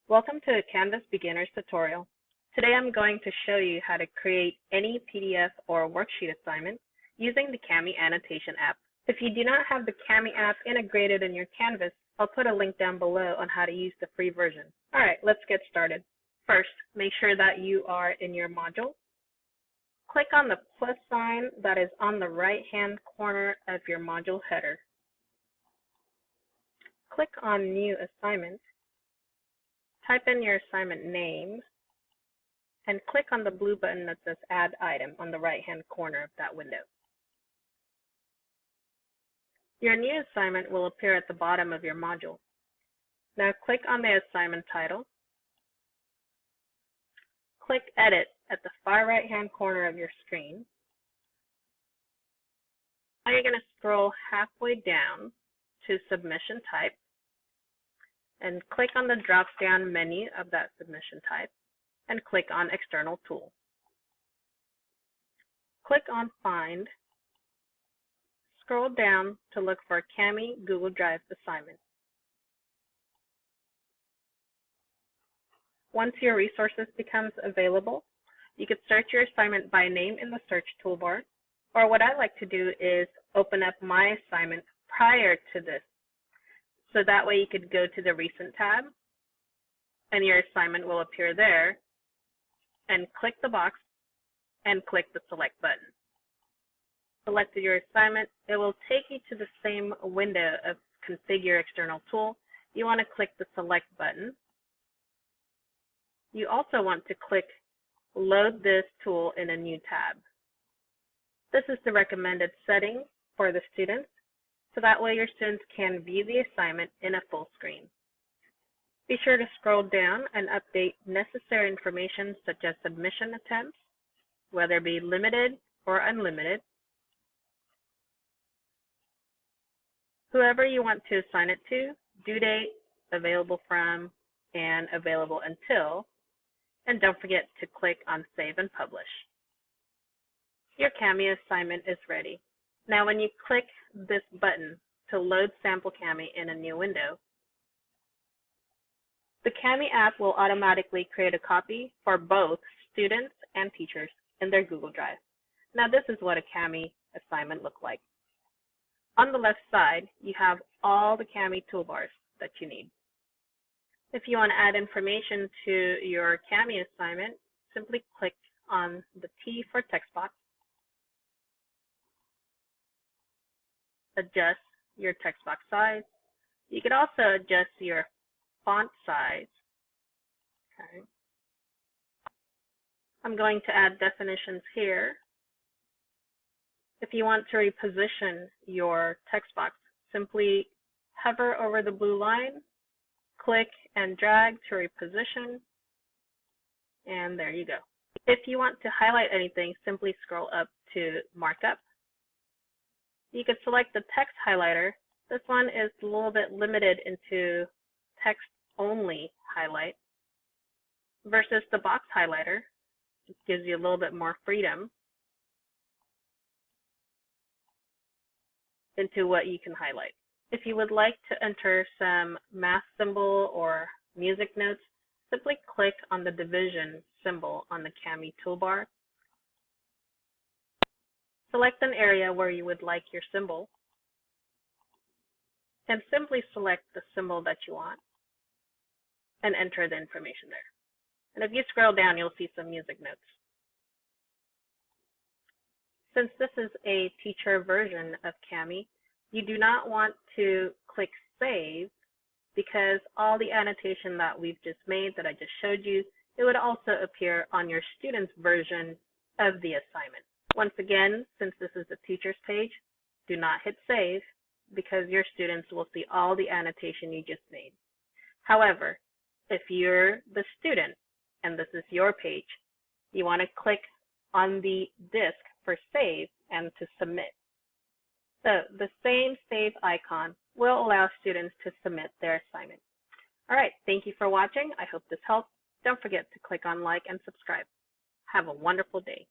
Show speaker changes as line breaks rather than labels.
Welcome to the Canvas Beginners tutorial. Today I'm going to show you how to create any PDF or worksheet assignment using the Kami Annotation app. If you do not have the Kami app integrated in your Canvas, I'll put a link down below on how to use the free version. Alright, let's get started. First, make sure that you are in your module. Click on the plus sign that is on the right-hand corner of your module header. Click on New Assignment. Type in your assignment name and click on the blue button that says Add Item on the right-hand corner of that window. Your new assignment will appear at the bottom of your module. Now click on the assignment title. Click Edit at the far right-hand corner of your screen. Now you're going to scroll halfway down to Submission Type and click on the drop-down menu of that submission type and click on External Tool. Click on Find. Scroll down to look for Kami Google Drive Assignment. Once your resources becomes available, you could search your assignment by name in the search toolbar, or what I like to do is open up my assignment prior to this. So that way you could go to the Recent tab and your assignment will appear there, and click the box and click the Select button. Selected your assignment, it will take you to the same window of Configure External Tool. You want to click the Select button. You also want to click Load this tool in a new tab. This is the recommended setting for the students, so that way your students can view the assignment in a full screen. Be sure to scroll down and update necessary information such as submission attempts, whether it be limited or unlimited, whoever you want to assign it to, due date, available from, and available until, and don't forget to click on Save and Publish. Your Kami assignment is ready. Now when you click this button to load Sample Kami in a new window, the Kami app will automatically create a copy for both students and teachers in their Google Drive. Now this is what a Kami assignment looks like. On the left side, you have all the Kami toolbars that you need. If you want to add information to your Kami assignment, simply click on the T for text box. Adjust your text box size. You can also adjust your font size. Okay. I'm going to add definitions here. If you want to reposition your text box, simply hover over the blue line, click and drag to reposition, and there you go. If you want to highlight anything, simply scroll up to Markup. You could select the text highlighter. This one is a little bit limited into text-only highlight versus the box highlighter. It gives you a little bit more freedom into what you can highlight. If you would like to enter some math symbol or music notes, simply click on the division symbol on the Kami toolbar. Select an area where you would like your symbol, and simply select the symbol that you want and enter the information there. And if you scroll down, you'll see some music notes. Since this is a teacher version of Kami, you do not want to click Save because all the annotation that we've just made, that I just showed you, it would also appear on your student's version of the assignment. Once again, since this is the teacher's page, do not hit Save because your students will see all the annotation you just made. However, if you're the student and this is your page, you want to click on the disk for Save and to submit. So the same Save icon will allow students to submit their assignment. All right, thank you for watching. I hope this helped. Don't forget to click on like and subscribe. Have a wonderful day.